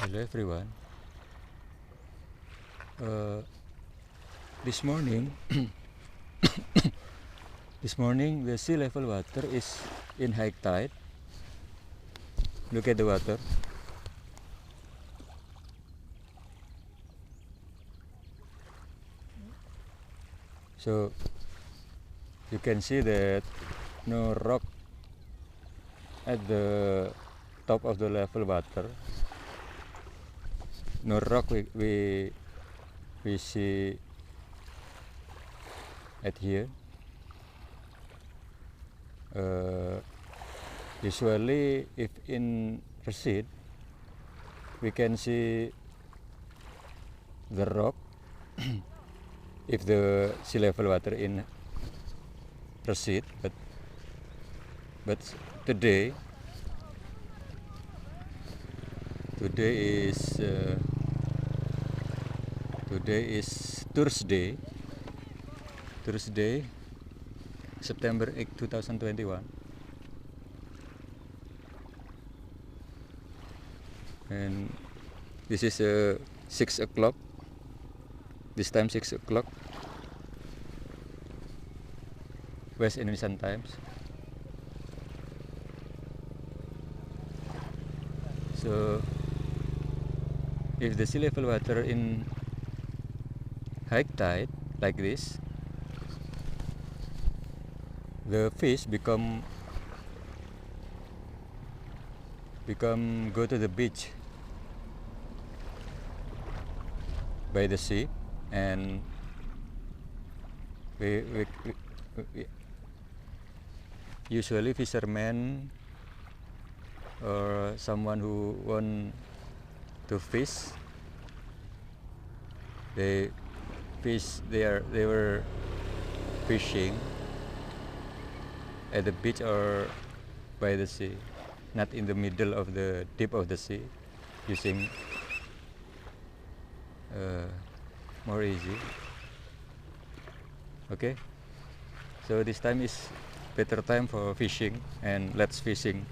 Hello everyone. This morning, the sea level water is in high tide. Look at the water. So you can see that no rock at the top of the level water. No rock we see at here. Usually if in Presiden we can see the rock if the sea level water in Presiden, but today is Thursday, September 8, 2021, and this is 6 o'clock. This time 6 o'clock West Indonesian times. So if the sea level water in high tide like this, the fish become go to the beach by the sea, and we usually fishermen or someone who want to fish, they were fishing at the beach or by the sea, not in the middle of the deep of the sea, using more easy. Okay, so this time is better time for fishing, and let's fishing.